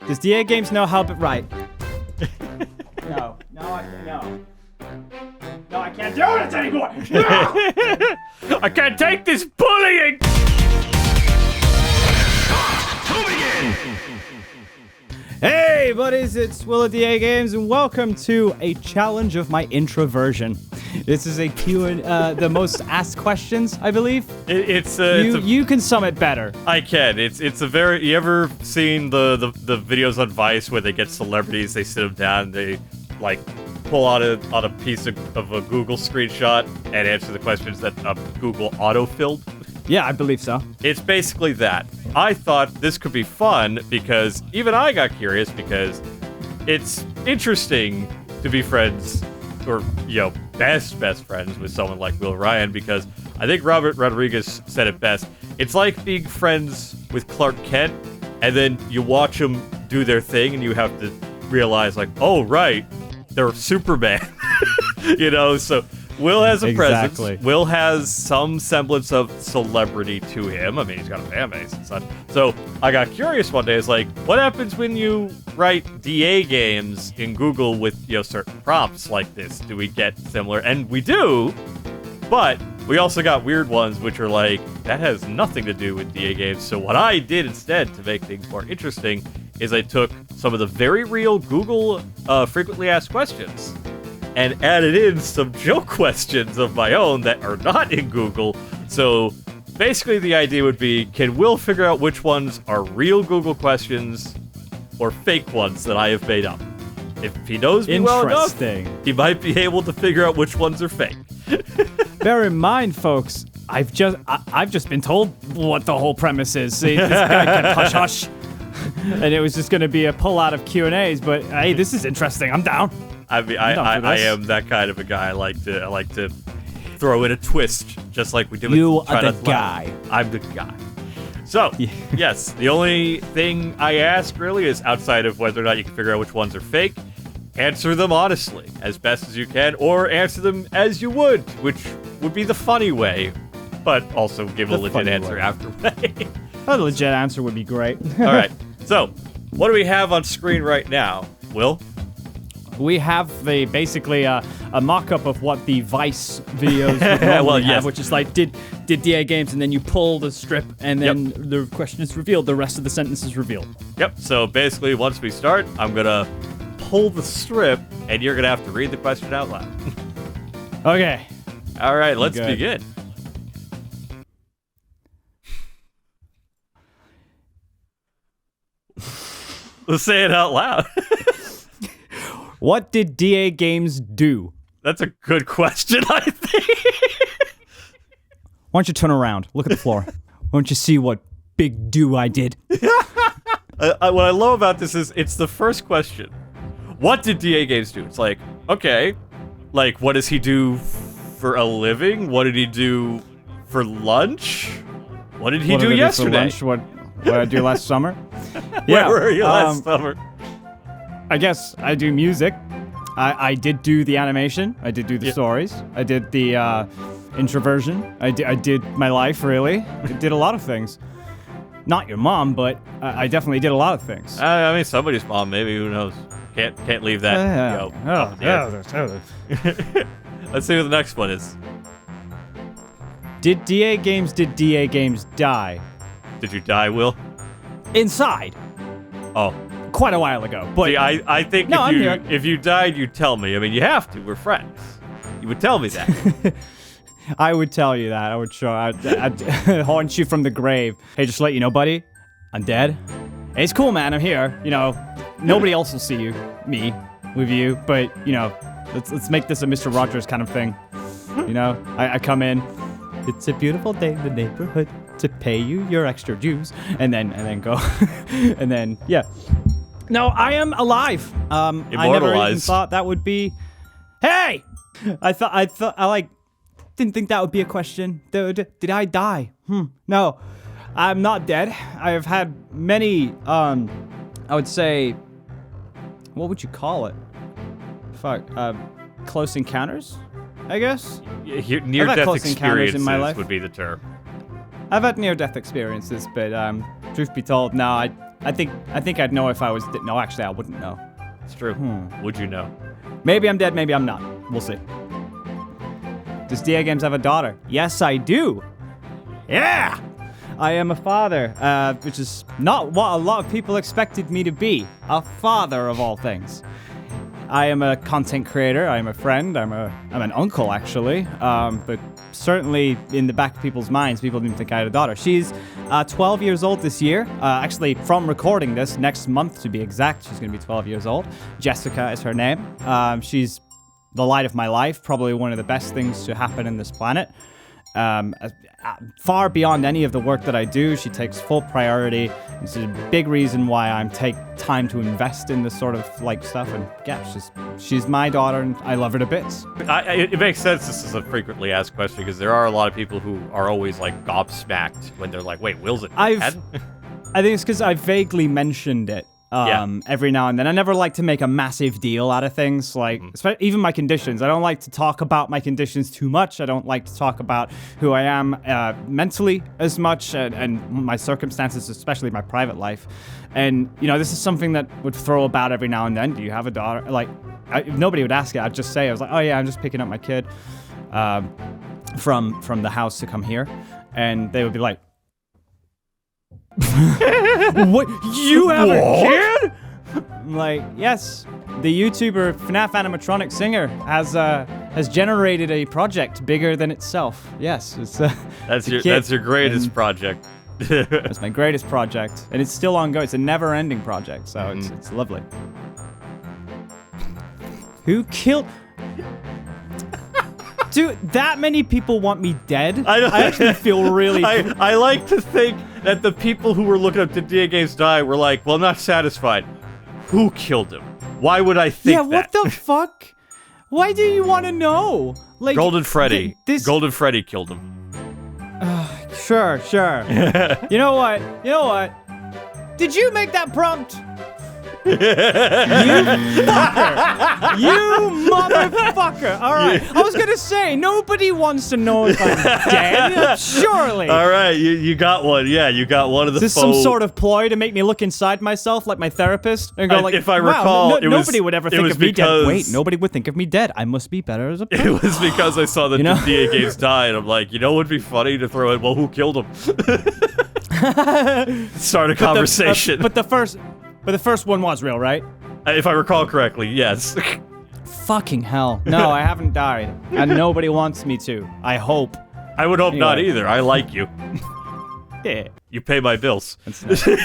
Does DA Games know how to write? No, I can't do it anymore. No! I can't take this bullying. Hey, buddies, it's Will of DA Games, and welcome to a challenge of my introversion. This is a the most asked questions, I believe. You can sum it better. I can. It's a very. You ever seen the videos on Vice where they get celebrities? They sit them down. They like pull out a piece of a Google screenshot and answer the questions that Google autofilled. Yeah, I believe so. It's basically that. I thought this could be fun because even I got curious because it's interesting to be friends or, best friends with someone like Will Ryan because I think Robert Rodriguez said it best. It's like being friends with Clark Kent and then you watch them do their thing and you have to realize like, oh, right, they're Superman. So Will has a presence. Will has some semblance of celebrity to him. I mean, he's got a fan base and such. So I got curious one day. It's like, what happens when you write DA games in Google with certain prompts like this? Do we get similar? And we do, but we also got weird ones which are like, that has nothing to do with DA games. So what I did instead to make things more interesting is I took some of the very real Google frequently asked questions and added in some joke questions of my own that are not in Google. So basically the idea would be, can Will figure out which ones are real Google questions or fake ones that I have made up? If he knows me well enough, he might be able to figure out which ones are fake. Bear in mind, folks, I've just been told what the whole premise is. See, this guy kept hush-hush. And it was just going to be a pull out of Q&As, but hey, this is interesting. I'm down. I mean, I am that kind of a guy. I like to throw in a twist, just like we did with You are the guy. I'm the guy. So, yes, the only thing I ask really is outside of whether or not you can figure out which ones are fake, answer them honestly, as best as you can, or answer them as you would, which would be the funny way, but also give a legit answer after way. A legit answer would be great. All right, so what do we have on screen right now, Will? We have basically a mock-up of what the Vice videos would normally have, which is like, did DA Games, and then you pull the strip, and then the question is revealed, the rest of the sentence is revealed. Yep, so basically, once we start, I'm going to pull the strip, and you're going to have to read the question out loud. Okay. All right, let's begin. Let's say it out loud. What did DA Games do? That's a good question, I think. Why don't you turn around? Look at the floor. Why don't you see what big do I did? What I love about this is it's the first question. What did DA Games do? It's like, okay, like what does he do for a living? What did he do for lunch? What did he do yesterday? What did I do last summer? Where were you last summer? I guess I do music. I did do the animation. I did do the stories. I did the introversion. I did my life, really. I did a lot of things. Not your mom, but I definitely did a lot of things. I mean, somebody's mom, maybe. Who knows? Can't leave that. Let's see what the next one is. Did DA Games die? Did you die, Will? Inside. Oh. Quite a while ago, but see, I think if you died, you'd tell me. I mean, you have to. We're friends. You would tell me that. I would tell you that. I would show. I'd haunt you from the grave. Hey, just to let you know, buddy, I'm dead. Hey, it's cool, man. I'm here. Nobody else will see me with you, but let's make this a Mr. Rogers kind of thing. I come in. It's a beautiful day in the neighborhood to pay you your extra dues, and then go, and then No, I am alive. I never even thought that would be. Hey, I didn't think that would be a question. Did I die? No, I'm not dead. I have had many. I would say, what would you call it? Close encounters, I guess. Near-death experiences in my life would be the term. I've had near-death experiences, but truth be told, no, I think I'd know if I was. No, actually, I wouldn't know. It's true. Would you know? Maybe I'm dead. Maybe I'm not. We'll see. Does Dagames have a daughter? Yes, I do. Yeah. I am a father, which is not what a lot of people expected me to be. A father of all things. I am a content creator. I am a friend. I'm an uncle, actually. But certainly in the back of people's minds, people didn't think I had a daughter. She's 12 years old this year. Actually, from recording this, next month to be exact, she's going to be 12 years old. Jessica is her name. She's the light of my life, probably one of the best things to happen in this planet. Far beyond any of the work that I do, she takes full priority. It's a big reason why I'm take time to invest in this sort of like stuff. And yeah, she's my daughter, and I love her to bits. It makes sense. This is a frequently asked question because there are a lot of people who are always like gobsmacked when they're like, "Wait, Will's it?" I think it's because I vaguely mentioned it. Every now and then. I never like to make a massive deal out of things, like even my conditions. I don't like to talk about my conditions too much. I don't like to talk about who I am mentally as much and my circumstances, especially my private life. And, you know, this is something that would throw about every now and then. Do you have a daughter? Like, if nobody would ask it, I'd just say, I was like, oh yeah, I'm just picking up my kid from the house to come here. And they would be like, what? You have a kid? I'm like, yes. The YouTuber FNAF animatronic singer has generated a project bigger than itself. Yes, it's that's your greatest project. It's my greatest project, and it's still ongoing. It's a never-ending project, so it's lovely. Who killed? Dude, that many people want me dead? I actually feel really... I like to think that the people who were looking up Did Dagames Die were like, well, not satisfied. Who killed him? Why would I think that? Yeah, what the fuck? Why do you want to know? Like Golden Freddy. Golden Freddy killed him. Sure. You know what? Did you make that prompt? You fucker! You motherfucker! Alright, I was gonna say, nobody wants to know if I'm dead, surely! Alright, you got one, yeah, you got one of the Is this some sort of ploy to make me look inside myself like my therapist? And go like, if I recall, wow, nobody would ever think of me dead. Wait, nobody would think of me dead. I must be better as a person. It was because I saw that the Dagames Die, and I'm like, you know what would be funny to throw in, well, who killed him? Start a conversation. But the first one was real, right? If I recall correctly, yes. Fucking hell. No, I haven't died. And nobody wants me to. I hope. I would hope not either. I like you. Yeah. You pay my bills. This is true,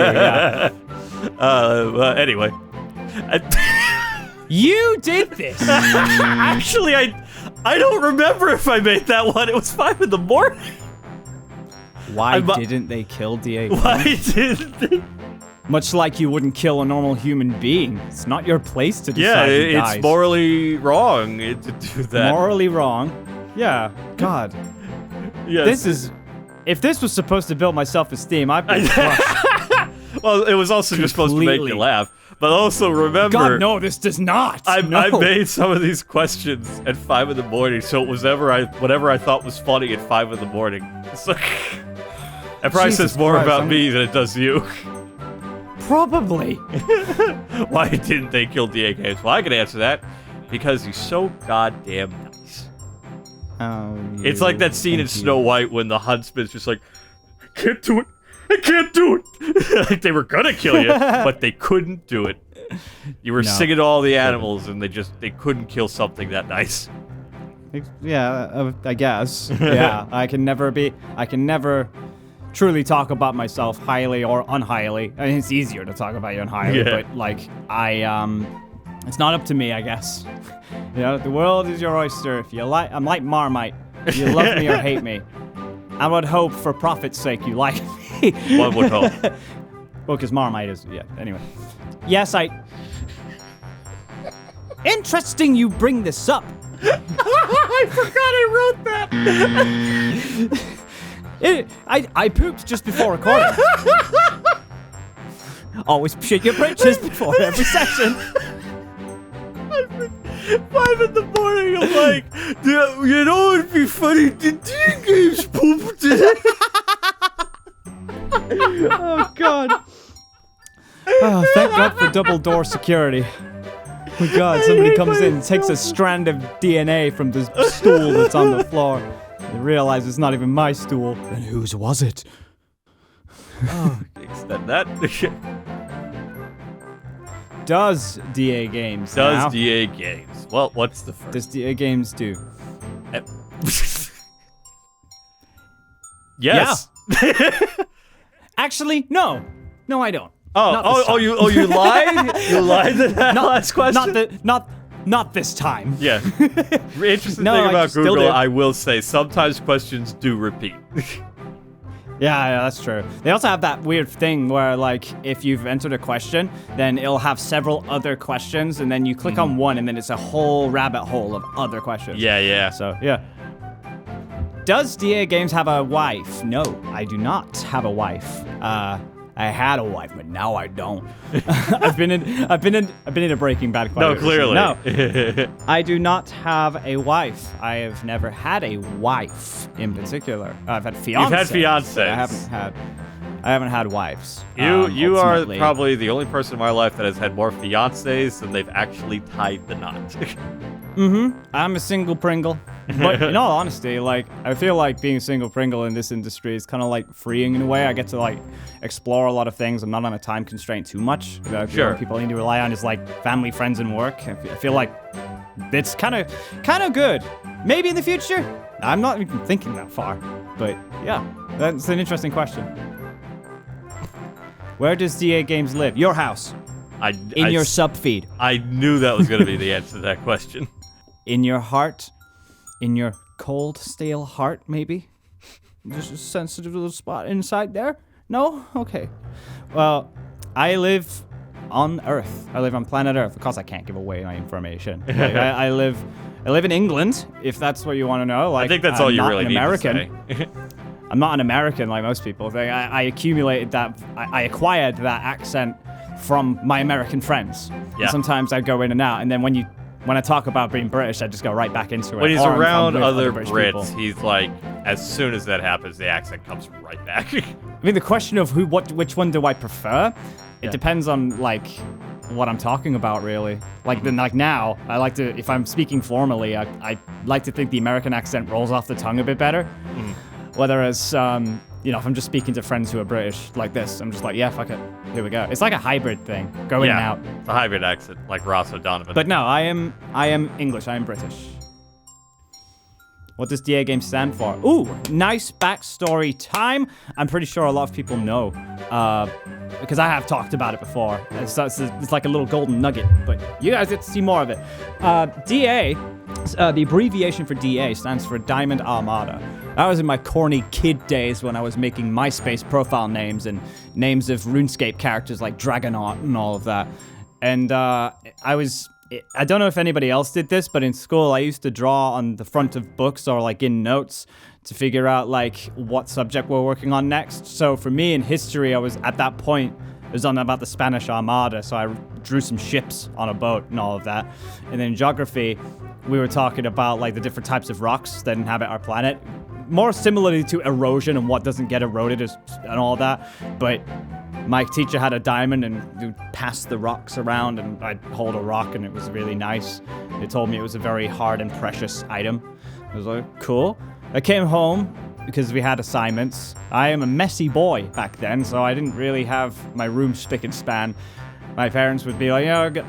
yeah. Anyway. You did this! Actually, I don't remember if I made that one. It was 5 in the morning. Why didn't they kill DA? Why didn't they? Much like you wouldn't kill a normal human being. It's not your place to decide who dies. It's morally wrong to do that. Morally wrong? Yeah. God. Yes. This is... If this was supposed to build my self-esteem, I'd be crushed. Well, it was also just supposed to make you laugh. But also remember... God, no, this does not! I made some of these questions at 5 in the morning, so it was whatever I thought was funny at 5 in the morning. So... It probably says more about me than it does you. Probably. Why didn't they kill Dagames? Well, I can answer that. Because he's so goddamn nice. Oh, it's like that scene in Snow White when the Huntsman's just like, I can't do it. I can't do it. Like they were gonna kill you, but they couldn't do it. You were singing to all the animals, and they couldn't kill something that nice. Yeah, I guess. Yeah, I can never truly talk about myself highly or unhighly. I mean, it's easier to talk about you unhighly, but like it's not up to me, I guess. You know, the world is your oyster. If you like, I'm like Marmite. You love me or hate me. I would hope, for profit's sake, you like me. One would hope. Well, because Marmite is, anyway. Yes, Interesting you bring this up. I forgot I wrote that. I pooped just before recording. Always shit your britches before every session. 5 in the morning, I'm like, you know it'd be funny, Did Dagames poop today? Oh, God. Oh, thank God for double door security. Oh, my God, somebody comes in, takes a strand of DNA from the stool that's on the floor. They realize it's not even my stool. Then whose was it? Oh, extend that. Does DA Games Does now? DA Games? Well, what's the first? Does DA Games do? Yes. Actually, no. No, I don't. You lied? You lied to that last question? Not this time. Yeah. Interesting No, thing I about still Google, do. I will say, sometimes questions do repeat. Yeah, that's true. They also have that weird thing where, like, if you've entered a question, then it'll have several other questions, and then you click on one, and then it's a whole rabbit hole of other questions. Yeah. So, yeah. Does DA Games have a wife? No, I do not have a wife. I had a wife, but now I don't. I've been in a Breaking Bad quite a No, bit clearly. recently. No, I do not have a wife. I have never had a wife in particular. I've had fiancés. You've had fiancés. But I haven't had wives. You are ultimately. probably the only person in my life that has had more fiancés than they've actually tied the knot. I'm a single Pringle. But in all honesty, like, I feel like being a single Pringle in this industry is kind of like freeing in a way. I get to like explore a lot of things. I'm not on a time constraint too much. The Sure. only people I need to rely on is like family, friends, and work. I feel like it's kind of good. Maybe in the future. I'm not even thinking that far. But yeah, that's an interesting question. Where does DA Games live? Your house. In your sub feed. I knew that was going to be the answer to that question. In your heart. In your cold, stale heart, maybe? Just a sensitive little spot inside there? No? Okay. Well, I live on Earth. I live on planet Earth. Of course, I can't give away my information. Like, I live in England, if that's what you want to know. Like, I think that's all you really need American. to say. I'm not an American like most people. I accumulated that. I acquired that accent from my American friends. Yeah. And sometimes I go in and out, and then when I talk about being British, I just go right back into it. When he's Or I'm around with other British Brits, people. he's like, as soon as that happens, the accent comes right back. I mean, the question of which one do I prefer? It depends on like what I'm talking about, really. Like now, I like to, if I'm speaking formally, I like to think the American accent rolls off the tongue a bit better. Whereas, if I'm just speaking to friends who are British like this, I'm just like, yeah, fuck it, here we go. It's like a hybrid thing, go in and out. It's a hybrid accent, like Ross O'Donovan. But no, I am English. I am British. What does DA Game stand for? Ooh, nice backstory time. I'm pretty sure a lot of people know, because I have talked about it before. It's like a little golden nugget, but you guys get to see more of it. DA, the abbreviation for DA stands for Diamond Armada. That was in my corny kid days when I was making MySpace profile names and names of RuneScape characters like Dragonaut and all of that. And I don't know if anybody else did this, but in school I used to draw on the front of books or like in notes to figure out like what subject we're working on next. So for me in history, I was at that point, it was on about the Spanish Armada, so I drew some ships on a boat and all of that. And then in geography, we were talking about like the different types of rocks that inhabit our planet. More similarly to erosion and what doesn't get eroded and all that. But my teacher had a diamond and would pass the rocks around and I'd hold a rock and it was really nice. They told me it was a very hard and precious item. I was like, cool. I came home because we had assignments. I am a messy boy back then, so I didn't really have my room spick and span. My parents would be like,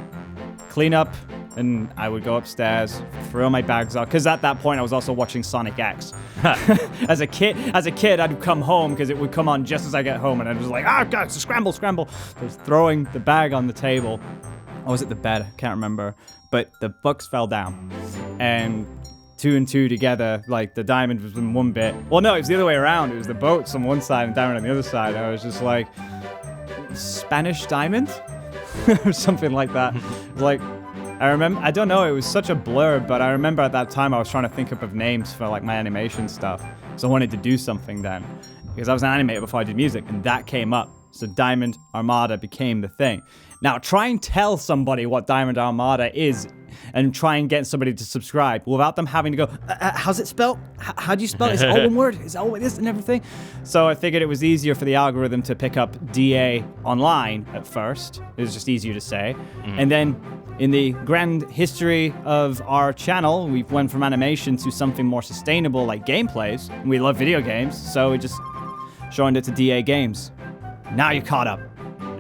clean up. And I would go upstairs, throw my bags out, because at that point I was also watching Sonic X. As a kid, I'd come home because it would come on just as I get home, and I was like, God, scramble. So I was throwing the bag on the table. Or was it the bed? I can't remember. But the books fell down, and 2 and 2 together, like the diamond was in one bit. Well, no, it was the other way around. It was the boats on one side and diamond on the other side. I was just like, Spanish diamond, or something like that. Like. I remember, I don't know, it was such a blur, but I remember at that time I was trying to think up of names for like my animation stuff. So I wanted to do something then. Because I was an animator before I did music, and that came up. So Diamond Armada became the thing. Now, try and tell somebody what Diamond Armada is and try and get somebody to subscribe without them having to go, how's it spelled? How do you spell it? Is it all one word? Is it all this and everything? So I figured it was easier for the algorithm to pick up DA online at first. It was just easier to say. And then in the grand history of our channel, we've went from animation to something more sustainable like gameplays. We love video games, so we just joined it to DA Games. Now you're caught up.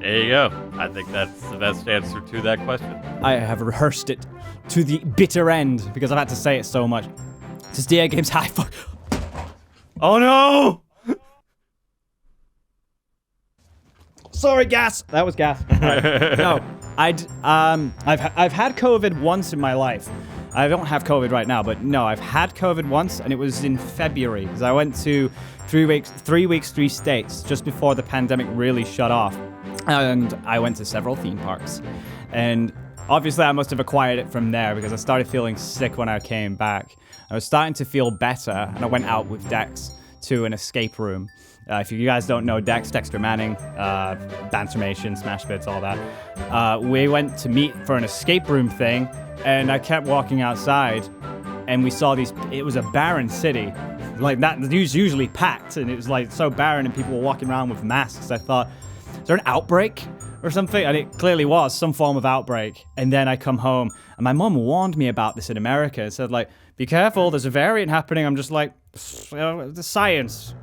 There you go. I think that's the best answer to that question. I have rehearsed it to the bitter end because I've had to say it so much. This is DA Games High. Fuck. Oh no! Sorry, gas. That was gas. Right. No, I've had COVID once in my life. I don't have COVID right now, but no, I've had COVID once, and it was in February because I went to 3 states just before the pandemic really shut off. And I went to several theme parks. And obviously I must have acquired it from there because I started feeling sick when I came back. I was starting to feel better, and I went out with Dex to an escape room. If you guys don't know Dex, Dexter Manning, Bantamation, Smash Bits, all that. We went to meet for an escape room thing, and I kept walking outside, and we saw these, it was a barren city. Like that, it was usually packed, and it was like so barren, and people were walking around with masks. I thought, is there an outbreak or something? And it clearly was some form of outbreak. And then I come home, and my mom warned me about this in America. It said, like, be careful, there's a variant happening. I'm just like, the science.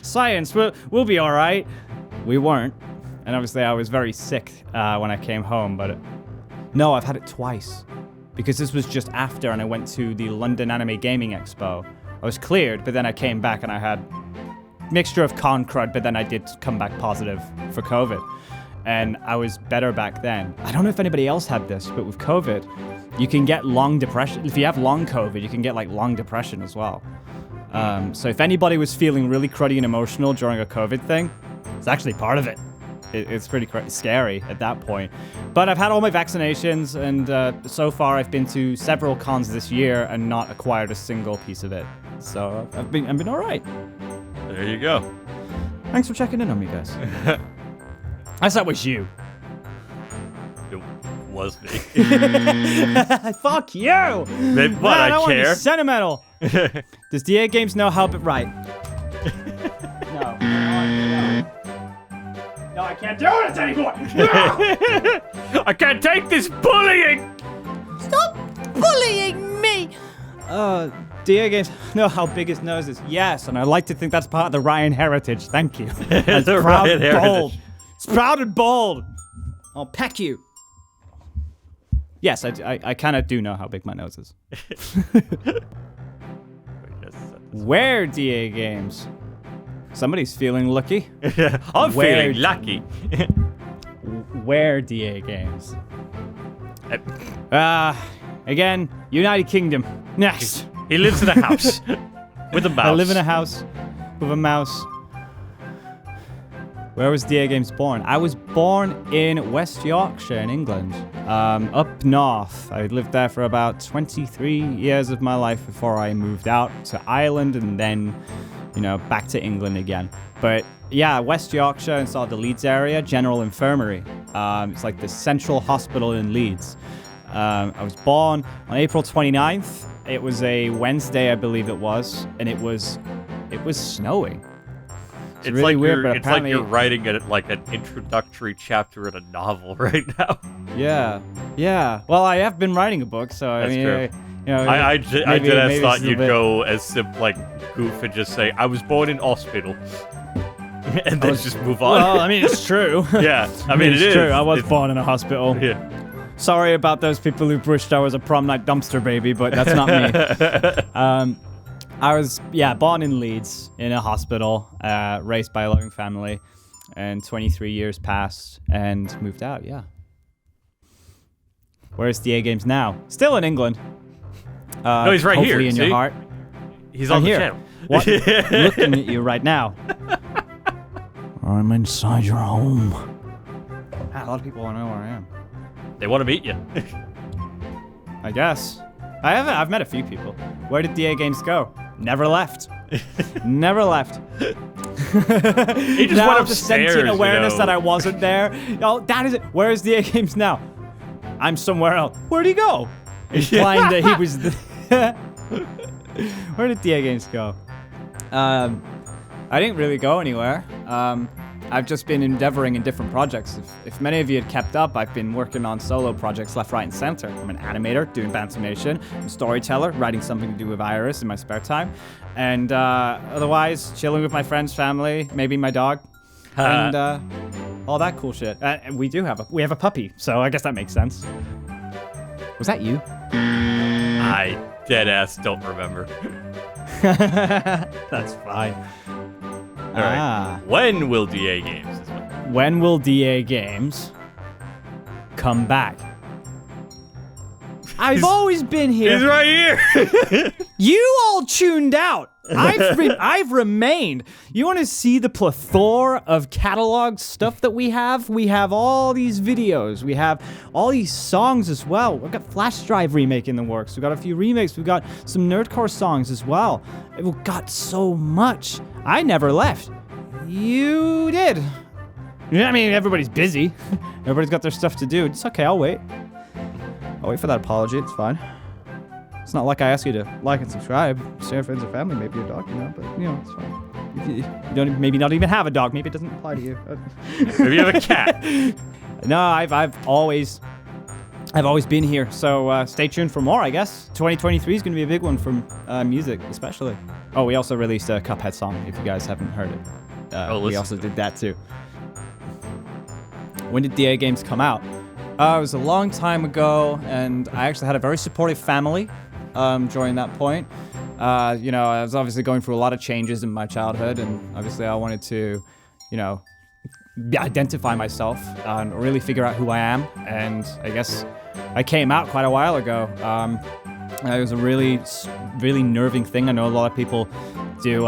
Science, we'll be all right. We weren't. And obviously I was very sick when I came home, but no, I've had it twice. Because this was just after, and I went to the London Anime Gaming Expo. I was cleared, but then I came back and I had mixture of con crud, but then I did come back positive for COVID. And I was better back then. I don't know if anybody else had this, but with COVID, you can get long depression. If you have long COVID, you can get like long depression as well. So if anybody was feeling really cruddy and emotional during a COVID thing, it's actually part of it. It's pretty scary at that point. But I've had all my vaccinations, and so far I've been to several cons this year and not acquired a single piece of it. So I've been all right. There you go. Thanks for checking in on me, guys. I thought it was you. It was me. Fuck you! Maybe, what, Man, I I want to be care? sentimental. Does DA Games know how to write? No. No, I can't do it anymore. No! I can't take this bullying! Stop bullying me! DA Games know how big his nose is. Yes, and I like to think that's part of the Ryan heritage. Thank you. It's The proud Ryan and bold. heritage. It's proud and bold. I'll peck you. Yes, I kind of do know how big my nose is. Where, DA Games? Somebody's feeling lucky. I'm Where- feeling lucky. Where, DA Games? Again, United Kingdom. Next. He lives in a house with a mouse. I live in a house with a mouse. Where was DA Games born? I was born in West Yorkshire in England, up north. I lived there for about 23 years of my life before I moved out to Ireland and then, back to England again. But yeah, West Yorkshire, and sort of the Leeds area, General Infirmary. It's like the central hospital in Leeds. I was born on April 29th. It was a Wednesday, I believe it was, and it was snowing. It's really like weird, but it's like apparently you're writing an introductory chapter in a novel right now. Yeah. Well, I have been writing a book, so That's I mean, true. I maybe thought it's a you'd bit- go as goof and just say, I was born in hospital. And then just move on. Well, I mean, it's true. Yeah, I mean, it's it is. true. I was It's- born in a hospital. Yeah. Sorry about those people who wished I was a prom night dumpster baby, but that's not me. I was, born in Leeds in a hospital, raised by a loving family, and 23 years passed and moved out, yeah. Where's DA Games now? Still in England. No, he's right here, hopefully in see? your heart. He's I'm on the here. channel. What? Looking at you right now. I'm inside your home. A lot of people want to know where I am. They want to meet you. I guess. I've met a few people. Where did DA Games go? Never left. Never left. He just now went the upstairs, sentient awareness you know. that I wasn't there. Oh, that is it. Where is DA Games now? I'm somewhere else. Where'd he go? Implying that he was. Where did DA Games go? I didn't really go anywhere. I've just been endeavoring in different projects. If many of you had kept up, I've been working on solo projects left, right, and center. I'm an animator doing Bantamation. I'm a storyteller, writing something to do with Iris in my spare time. And otherwise, chilling with my friends, family, maybe my dog, and all that cool shit. We have a puppy, so I guess that makes sense. Was that you? I deadass don't remember. That's fine. All right. When will DA Games? When will DA Games come back? I've always been here. He's right here. You all tuned out. I've remained. You want to see the plethora of catalog stuff that we have? We have all these videos. We have all these songs as well. We've got Flash Drive remake in the works. We've got a few remakes. We've got some Nerdcore songs as well. We've got so much. I never left. You did. I mean, everybody's busy. Everybody's got their stuff to do. It's okay. I'll wait. I'll wait for that apology. It's fine. It's not like I ask you to like and subscribe, share friends and family, maybe your dog, but it's fine. If you don't, maybe not even have a dog, maybe it doesn't apply to you. Maybe you have a cat. No, I've always been here, so stay tuned for more, I guess. 2023 is going to be a big one from music, especially. Oh, we also released a Cuphead song, if you guys haven't heard it. We also did that too. When did DA Games come out? It was a long time ago, and I actually had a very supportive family during that point. I was obviously going through a lot of changes in my childhood, and obviously I wanted to, identify myself and really figure out who I am. And I guess I came out quite a while ago. It was a really, really nerving thing. I know a lot of people do.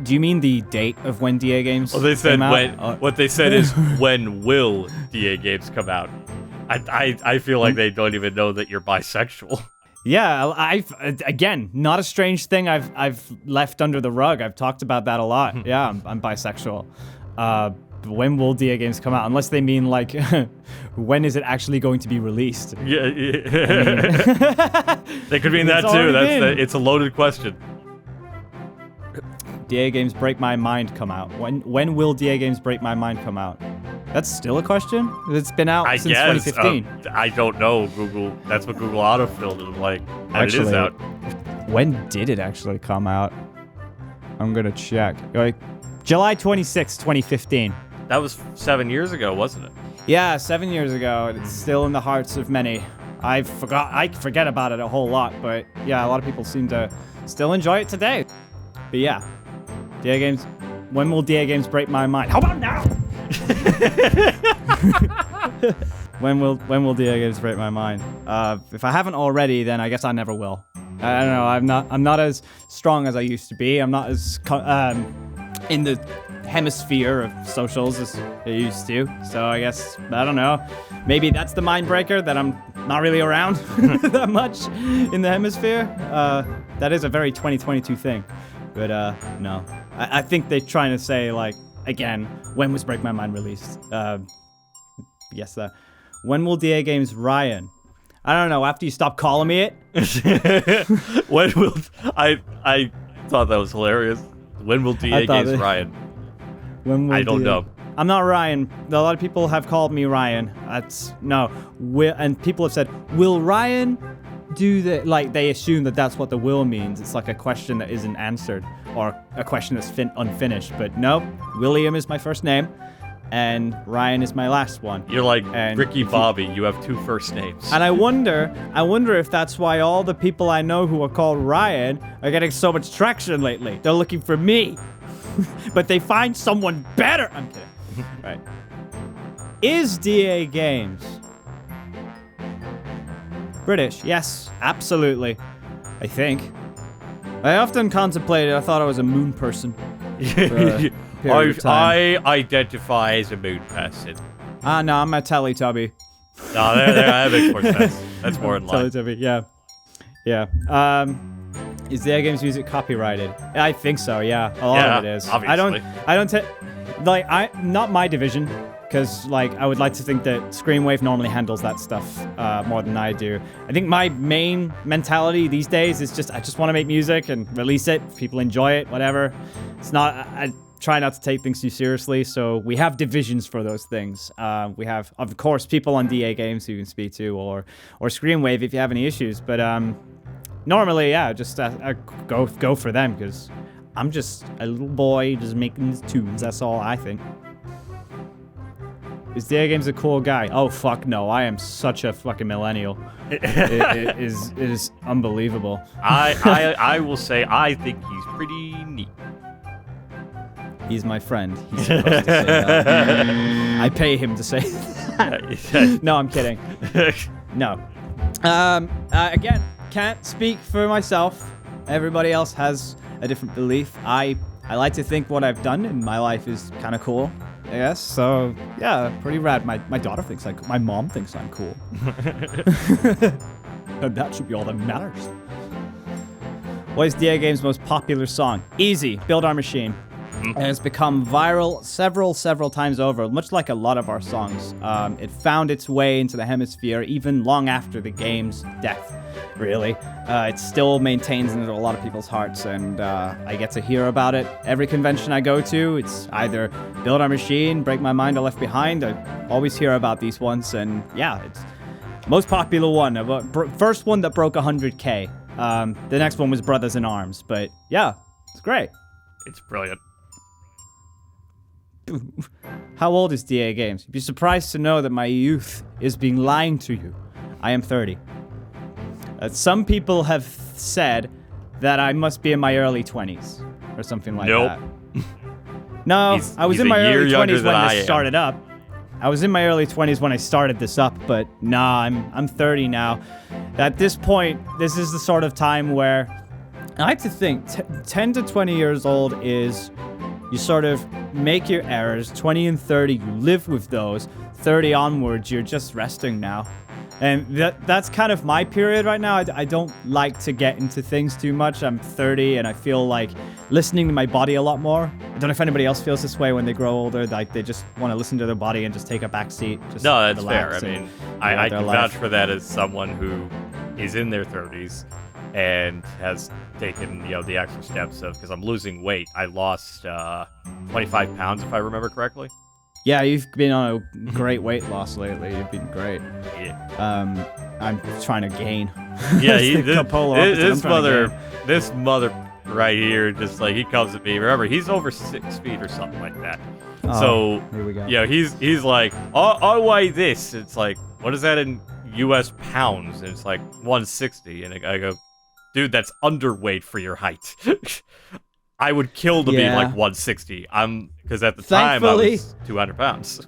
Do you mean the date of when DA Games Well, they said came out? when. What they said is when will DA Games come out? I feel like they don't even know that you're bisexual. Yeah, again, not a strange thing I've left under the rug. I've talked about that a lot. Yeah, I'm bisexual. When will DA Games come out? Unless they mean like, when is it actually going to be released? Yeah. They could mean that too. It's a loaded question. DA Games Break My Mind come out? When will DA Games Break My Mind come out? That's still a question? It's been out since 2015. I don't know, Google. That's what Google autofilled it like. Actually, it is out. When did it actually come out? I'm gonna check. Like, July 26, 2015. That was 7 years ago, wasn't it? Yeah, 7 years ago. It's still in the hearts of many. I forget about it a whole lot, but yeah, a lot of people seem to still enjoy it today. But yeah, DA Games. When will DA Games break my mind? How about now? When will DA Games break my mind? If I haven't already, then I guess I never will. I don't know. I'm not as strong as I used to be. I'm not as in the hemisphere of socials as I used to. So I guess I don't know. Maybe that's the mind breaker, that I'm not really around that much in the hemisphere. That is a very 2022 thing. But no, I think they're trying to say, like, again, when was Break My Mind released? Yes, when will DA Games Ryan? I don't know, after you stop calling me it. When will... I thought that was hilarious. When will DA Games Ryan? When will I don't know. I'm not Ryan. A lot of people have called me Ryan. And people have said, will Ryan do the... Like, they assume that that's what the will means. It's like a question that isn't answered, or a question that's unfinished. But no, William is my first name, and Ryan is my last one. You're like Ricky Bobby. You have two first names. And I wonder if that's why all the people I know who are called Ryan are getting so much traction lately. They're looking for me, but they find someone better. I'm kidding. Right. Is DA Games British? Yes, absolutely. I think. I often contemplated. I thought I was a moon person. I identify as a moon person. No, I'm a Teletubby. No, there, that makes more sense. That's more in line. Teletubby, yeah. Is Dagames music copyrighted? I think so. Yeah, a lot of it is. Obviously. Not my division, because like I would like to think that Screamwave normally handles that stuff more than I do. I think my main mentality these days is just I just want to make music and release it. If people enjoy it, whatever. It's not. I try not to take things too seriously, so we have divisions for those things. We have, of course, people on DA Games who you can speak to, or Screamwave if you have any issues. But normally, yeah, just go for them, because I'm just a little boy just making these tunes. That's all I think. Is DA Games a cool guy? Oh fuck no! I am such a fucking millennial. it is unbelievable. I will say I think he's pretty neat. He's my friend. He's supposed to say that. I pay him to say that. No, I'm kidding. No. Again, can't speak for myself. Everybody else has a different belief. I like to think what I've done in my life is kind of cool. Yes, so yeah, pretty rad. My daughter thinks my mom thinks I'm cool. And that should be all that matters. What is DA Games' most popular song? Easy, Build Our Machine. It has become viral several times over, much like a lot of our songs. It found its way into the hemisphere even long after the game's death, really. It still maintains into a lot of people's hearts, and I get to hear about it every convention I go to. It's either Build Our Machine, Break My Mind, or Left Behind. I always hear about these ones, and yeah, it's most popular one. First one that broke 100K. The next one was Brothers in Arms, but yeah, it's great. It's brilliant. How old is DA Games? You'd be surprised to know that my youth is being lying to you. I am 30. Some people have said that I must be in my early 20s or something like that. No, I was in my early 20s when I started up. I was in my early 20s when I started this up, but nah, I'm 30 now. At this point, this is the sort of time where I like to think 10 to 20 years old is you sort of make your errors. 20 and 30, you live with those. 30 onwards, you're just resting now. And that's kind of my period right now. I don't like to get into things too much. I'm 30 and I feel like listening to my body a lot more. I don't know if anybody else feels this way when they grow older. Like they just want to listen to their body and just take a back seat. No, that's fair. I mean, I can vouch for that as someone who is in their 30s and has taken, the extra steps of, because I'm losing weight. I lost 25 pounds, if I remember correctly. Yeah, you've been on a great weight loss lately. You've been great. Yeah. I'm trying to gain. Yeah, this mother right here, just like he comes at me. Remember, he's over 6 feet or something like that. Oh, so here we go. Yeah, he's like, I weigh this. It's like, what is that in U.S. pounds? And it's like 160. And I go, dude, that's underweight for your height. I would kill to be like 160. Because at the time I was 200 pounds.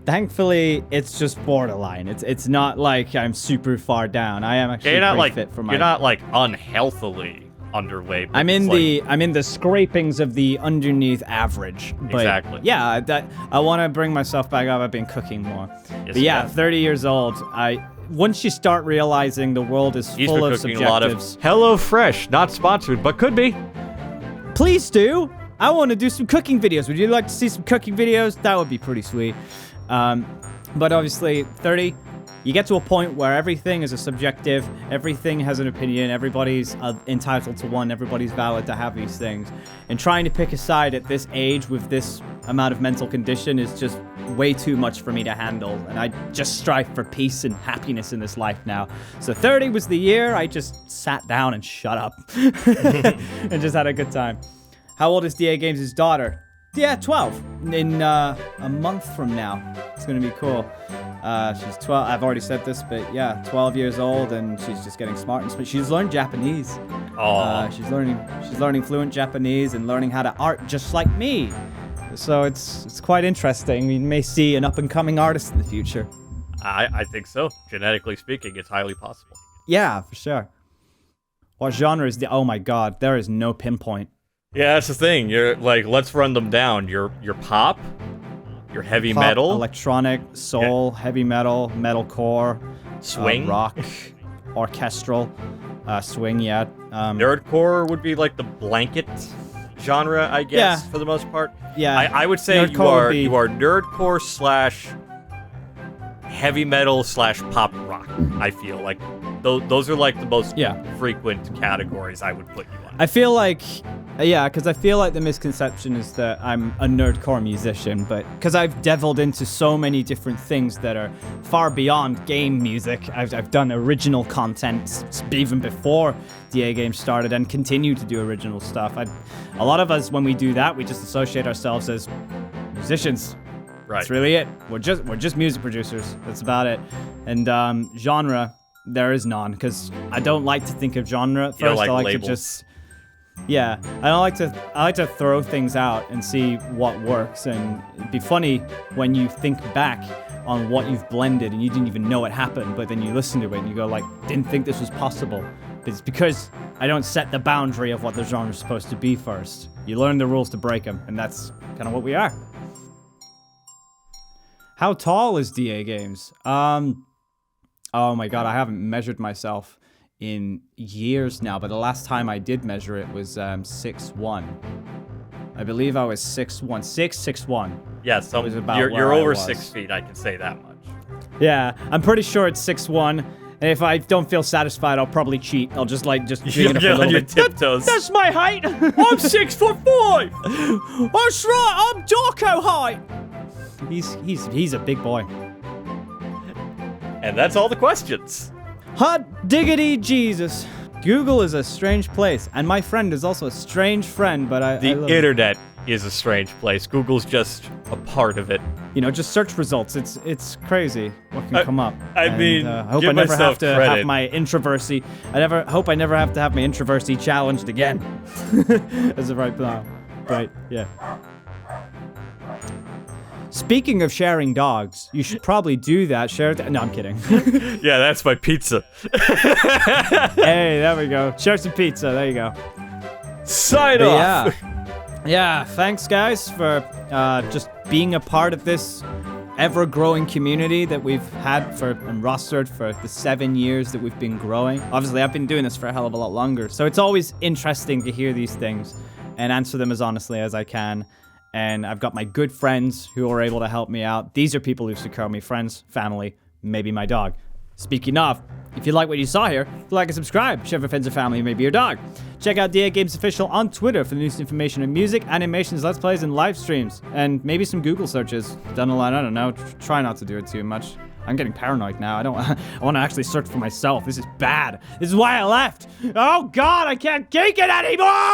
Thankfully, it's just borderline. It's not like I'm super far down. I am actually pretty fit for my. You're not like unhealthily underweight. I'm in the scrapings of the underneath average. But exactly. Yeah, I want to bring myself back up. I've been cooking more. Yes, but yeah, 30 years old. Once you start realizing the world is full of subjectives. A lot of HelloFresh, not sponsored, but could be. Please do. I want to do some cooking videos. Would you like to see some cooking videos? That would be pretty sweet. But obviously, 30, you get to a point where everything is a subjective. Everything has an opinion. Everybody's entitled to one. Everybody's valid to have these things. And trying to pick a side at this age with this amount of mental condition is just way too much for me to handle. And I just strive for peace and happiness in this life now. So 30 was the year I just sat down and shut up and just had a good time. How old is DA Games' daughter? Yeah, 12. In a month from now. It's going to be cool. She's 12. I've already said this, but yeah, 12 years old, and she's just getting smart and smart. She's learned Japanese. Oh. She's learning fluent Japanese and learning how to art just like me. So it's quite interesting. We may see an up-and-coming artist in the future. I think so. Genetically speaking, it's highly possible. Yeah, for sure. What genre is the... Oh my god, there is no pinpoint. Yeah, that's the thing. You're like, let's run them down. Your pop, your heavy metal, electronic, soul, heavy metal, metalcore, swing, rock, orchestral, Swing, yeah. Nerdcore would be like the blanket genre, I guess, Yeah. for the most part. Yeah. I would say Nerdcore would be- you are nerdcore slash heavy metal slash pop rock. I feel like those are like the most frequent categories I would put you on. I feel like, because I feel like the misconception is that I'm a nerdcore musician, but because I've delved into so many different things that are far beyond game music. I've done original content even before DA Games started and continue to do original stuff. A lot of us, when we do that, we just associate ourselves as musicians. Right. That's really it. We're just music producers. That's about it. And genre, there is none, because I don't like to think of genre at You don't first. like I like labels. to just I like to throw things out and see what works. And it'd be funny when you think back on what you've blended and you didn't even know it happened, but then you listen to it and you go like, didn't think this was possible. But it's because I don't set the boundary of what the genre's supposed to be first. You learn the rules to break them, and that's kind of what we are. How tall is DA Games? Oh my god, I haven't measured myself in years now, but the last time I did measure it was 6'1". I believe I was 6'1", 6'1". Yeah, so was about you're where I over was. 6 feet, I can say that much. Yeah, I'm pretty sure it's 6'1", and if I don't feel satisfied, I'll probably cheat. I'll just jig it up a Get on little your bit. tiptoes. That's my height! I'm 6'5". That's right, I'm Darko height! He's a big boy. And that's all the questions. Hot diggity Jesus. Google is a strange place, and my friend is also a strange friend, but I The love internet is a strange place. Google's just a part of it. You know, just search results. It's crazy what can come up. I mean, I hope give I never have myself to credit. have my introversy. Hope I never have to have my introversy challenged again. As of right now. But yeah. Speaking of sharing dogs, you should probably do that. No, I'm kidding. Yeah, that's my pizza. Hey, there we go. Share some pizza. There you go. Sign But off. yeah, thanks guys for just being a part of this ever-growing community that we've had and rostered for the 7 years that we've been growing. Obviously, I've been doing this for a hell of a lot longer, so it's always interesting to hear these things and answer them as honestly as I can. And I've got my good friends who are able to help me out. These are people who secure me, friends, family, maybe my dog. Speaking of, if you like what you saw here, like and subscribe. Share with friends and family, maybe your dog. Check out DA Games Official on Twitter for the newest information on music, animations, let's plays, and live streams. And maybe some Google searches. Done a lot, I don't know. Try not to do it too much. I'm getting paranoid now. I want to actually search for myself. This is bad. This is why I left. Oh God, I can't take it anymore!